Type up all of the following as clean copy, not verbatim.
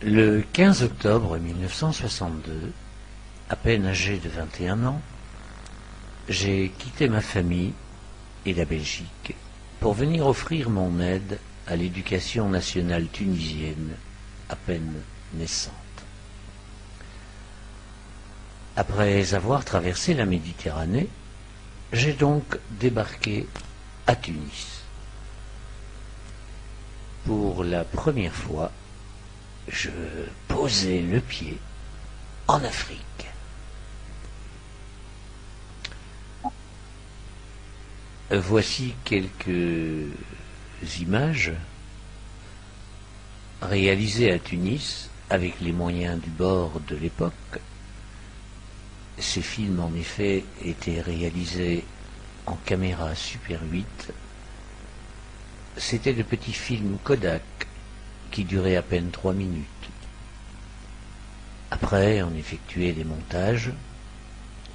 Le 15 octobre 1962, à peine âgé de 21 ans, j'ai quitté ma famille et la Belgique pour venir offrir mon aide à l'éducation nationale tunisienne, à peine naissante. Après avoir traversé la Méditerranée, j'ai donc débarqué à Tunis. Pour la première fois, je posais le pied en Afrique. Voici quelques images réalisées à Tunis avec les moyens du bord de l'époque. Ces films, en effet, étaient réalisés en caméra Super 8. C'étaient de petits films Kodak qui duraient à peine 3 minutes. Après, on effectuait des montages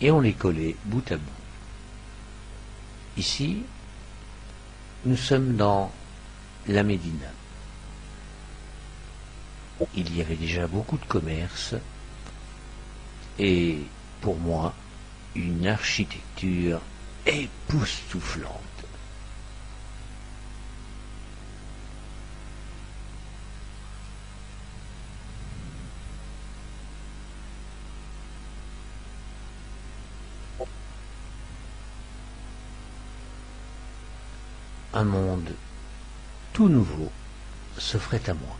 et on les collait bout à bout. Ici, nous sommes dans la Médina. Il y avait déjà beaucoup de commerces et, pour moi, une architecture époustouflante. Un monde tout nouveau s'offrait à moi.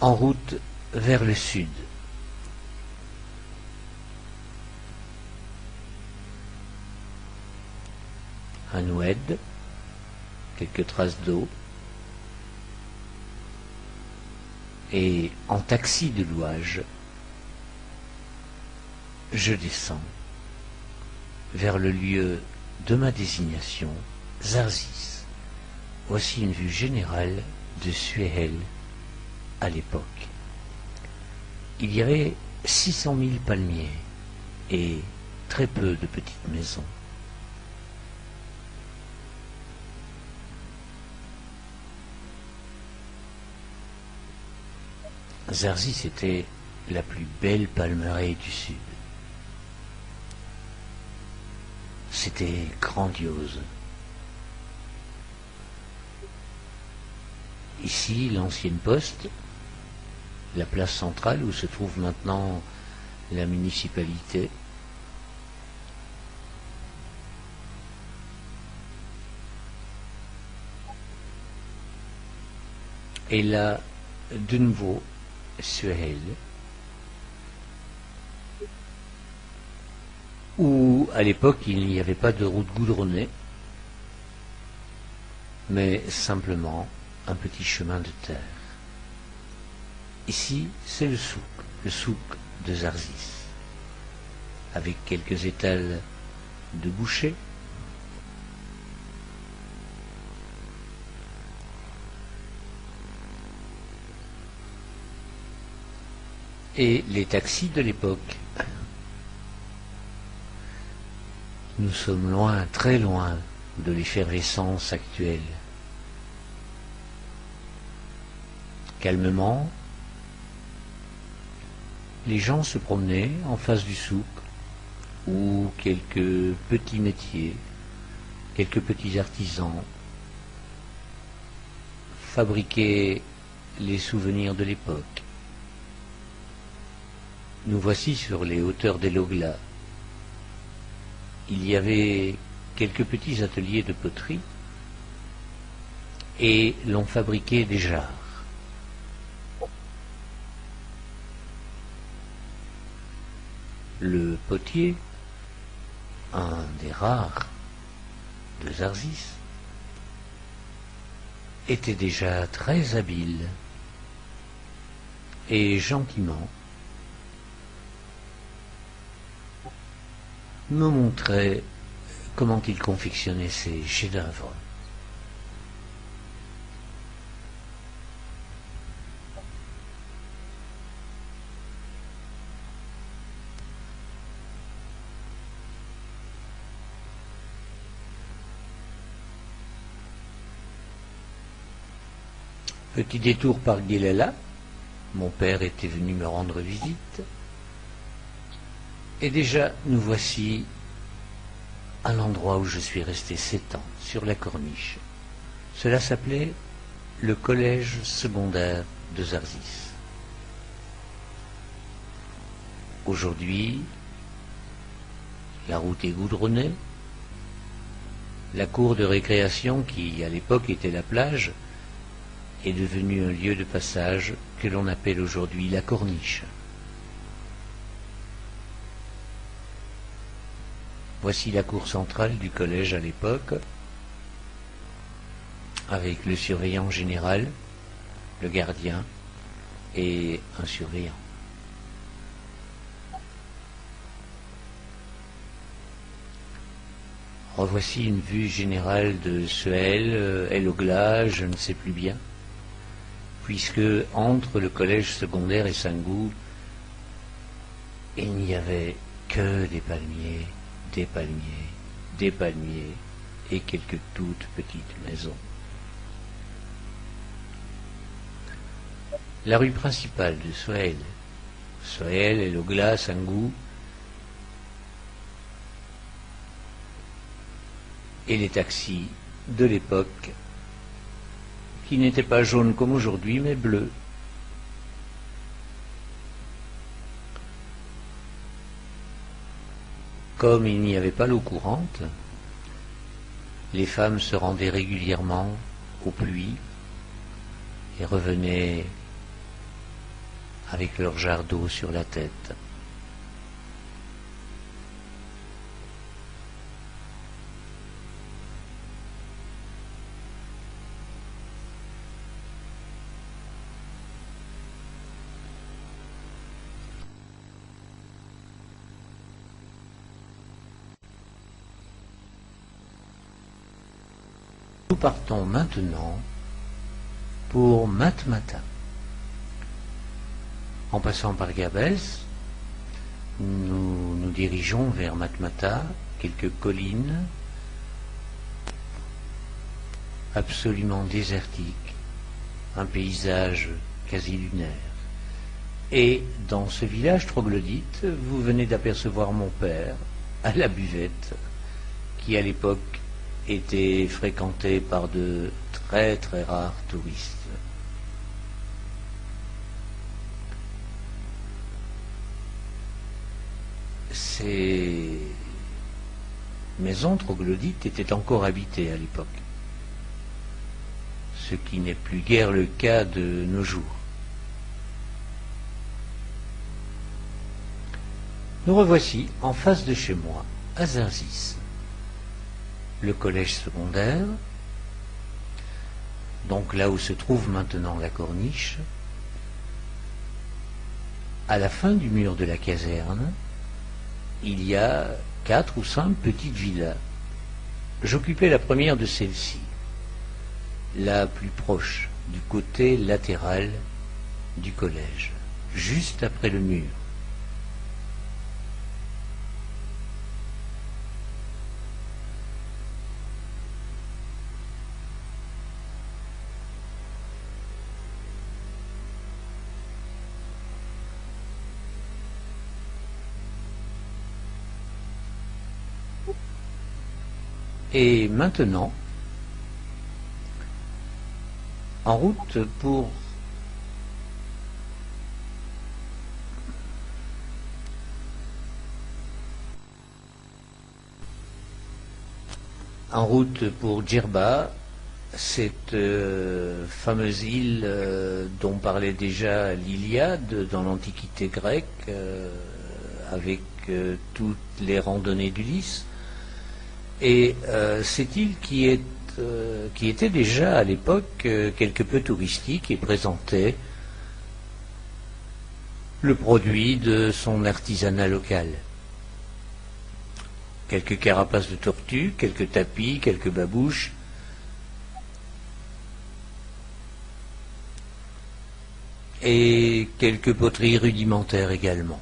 En route vers le sud. Un oued, quelques traces d'eau, et en taxi de louage, je descends vers le lieu de ma désignation, Zarzis. Voici une vue générale de Suehel à l'époque. Il y avait 600 000 palmiers et très peu de petites maisons. Zarzis était la plus belle palmeraie du sud. C'était grandiose. Ici, l'ancienne poste, la place centrale où se trouve maintenant la municipalité. Et là, de nouveau, Suehel, où à l'époque il n'y avait pas de route goudronnée, mais simplement un petit chemin de terre. Ici, c'est le souk de Zarzis, avec quelques étals de boucher, et les taxis de l'époque. Nous sommes loin, très loin de l'effervescence actuelle. Calmement, les gens se promenaient en face du souk, où quelques petits métiers, quelques petits artisans fabriquaient les souvenirs de l'époque. Nous voici sur les hauteurs des Loglas. Il y avait quelques petits ateliers de poterie et l'on fabriquait des jarres. Le potier, un des rares de Zarzis, était déjà très habile et gentiment me montrait comment il confectionnait ses chefs-d'œuvre. Petit détour par Guélela. Mon père était venu me rendre visite. Et déjà, nous voici à l'endroit où je suis resté 7 ans, sur la Corniche. Cela s'appelait le collège secondaire de Zarzis. Aujourd'hui, la route est goudronnée. La cour de récréation, qui à l'époque était la plage, est devenue un lieu de passage que l'on appelle aujourd'hui la Corniche. Voici la cour centrale du collège à l'époque, avec le surveillant général, le gardien et un surveillant. Revoici une vue générale de Suel, Elogla, je ne sais plus bien, puisque entre le collège secondaire et Saint-Gou, il n'y avait que des palmiers, des palmiers, des palmiers et quelques toutes petites maisons. La rue principale de Suel, Elogla, Saint-Gou, et les taxis de l'époque, qui n'étaient pas jaunes comme aujourd'hui, mais bleus. Comme il n'y avait pas l'eau courante, les femmes se rendaient régulièrement aux pluies et revenaient avec leur jarre d'eau sur la tête. Nous partons maintenant pour Matmata. En passant par Gabès, nous nous dirigeons vers Matmata, quelques collines absolument désertiques, un paysage quasi lunaire. Et dans ce village troglodyte, vous venez d'apercevoir mon père à la buvette, qui à l'époque était fréquenté par de très très rares touristes. Ces maisons troglodytes étaient encore habitées à l'époque, ce qui n'est plus guère le cas de nos jours. Nous revoici en face de chez moi, à Zarzis, le collège secondaire, donc là où se trouve maintenant la Corniche. À la fin du mur de la caserne, il y a 4 ou 5 petites villas. J'occupais la première de celles-ci, la plus proche, du côté latéral du collège, juste après le mur. Et maintenant, en route pour Djerba, cette fameuse île dont parlait déjà l'Iliade dans l'Antiquité grecque, avec toutes les randonnées d'Ulysse. Et cette île qui était déjà à l'époque quelque peu touristique et présentait le produit de son artisanat local. Quelques carapaces de tortues, quelques tapis, quelques babouches, et quelques poteries rudimentaires également.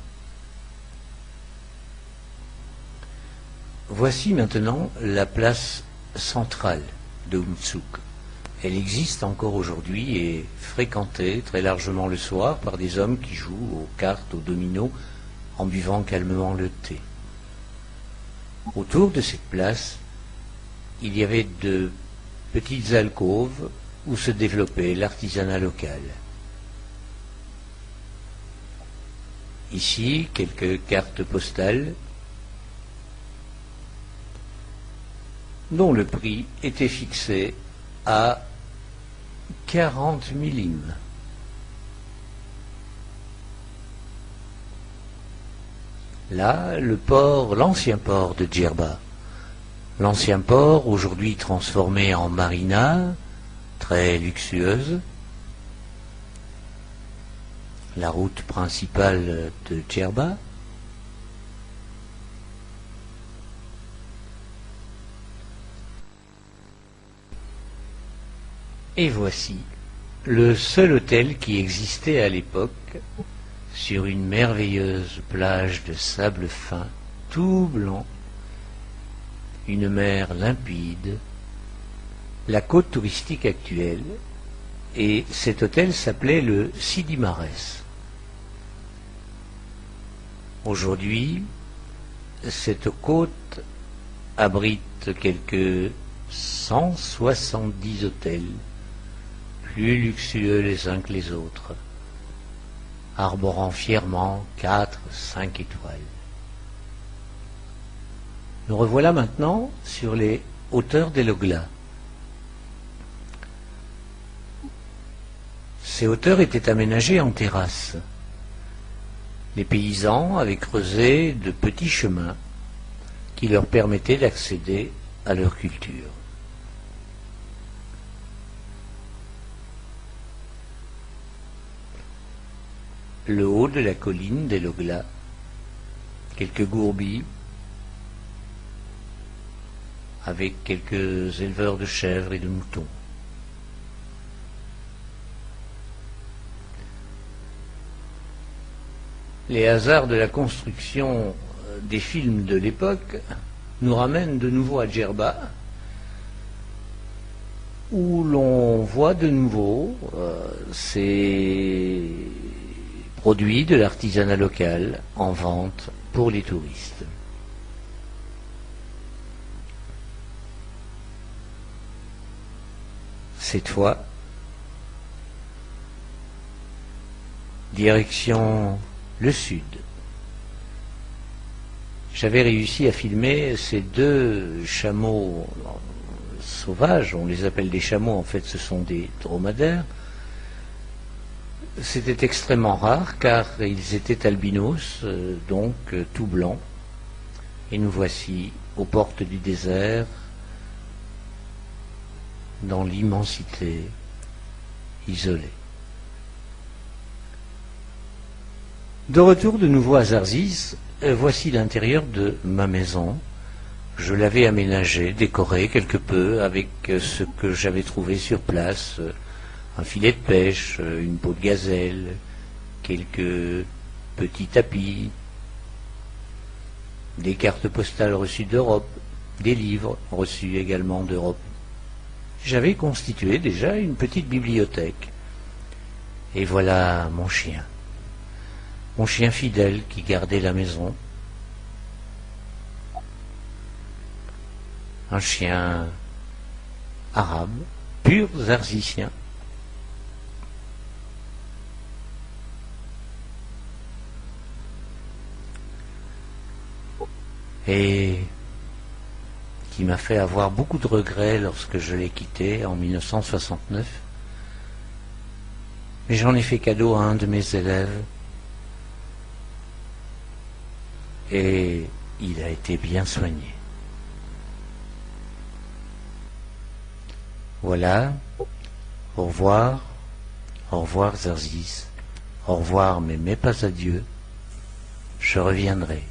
Voici maintenant la place centrale de Umtsuk. Elle existe encore aujourd'hui et est fréquentée très largement le soir par des hommes qui jouent aux cartes, aux dominos, en buvant calmement le thé. Autour de cette place, il y avait de petites alcôves où se développait l'artisanat local. Ici, quelques cartes postales dont le prix était fixé à 40 millimes. Là, le port, l'ancien port de Djerba. L'ancien port, aujourd'hui transformé en marina, très luxueuse. La route principale de Djerba. Et voici le seul hôtel qui existait à l'époque sur une merveilleuse plage de sable fin, tout blanc, une mer limpide, la côte touristique actuelle, et cet hôtel s'appelait le Sidi Mahrez. Aujourd'hui, cette côte abrite quelques 170 hôtels, plus luxueux les uns que les autres, arborant fièrement 4, 5 étoiles. Nous revoilà maintenant sur les hauteurs d'El-Ogla. Ces hauteurs étaient aménagées en terrasses. Les paysans avaient creusé de petits chemins qui leur permettaient d'accéder à leur culture. Le haut de la colline d'El-Ogla, quelques gourbies, avec quelques éleveurs de chèvres et de moutons. Les hasards de la construction des films de l'époque nous ramènent de nouveau à Djerba, où l'on voit de nouveau ces produits de l'artisanat local en vente pour les touristes. Cette fois, direction le sud. J'avais réussi à filmer ces deux chameaux sauvages, on les appelle des chameaux, en fait ce sont des dromadaires. C'était extrêmement rare car ils étaient albinos, donc tout blancs. Et nous voici aux portes du désert, dans l'immensité, isolée. De retour de nouveau à Zarzis, voici l'intérieur de ma maison. Je l'avais aménagé, décoré quelque peu avec ce que j'avais trouvé sur place, un filet de pêche, une peau de gazelle, quelques petits tapis, des cartes postales reçues d'Europe, des livres reçus également d'Europe. J'avais constitué déjà une petite bibliothèque. Et voilà mon chien fidèle qui gardait la maison. Un chien arabe, pur zarzicien. Et qui m'a fait avoir beaucoup de regrets lorsque je l'ai quitté en 1969. Mais j'en ai fait cadeau à un de mes élèves. Et il a été bien soigné. Voilà, au revoir Zarzis, au revoir mais pas adieu, je reviendrai.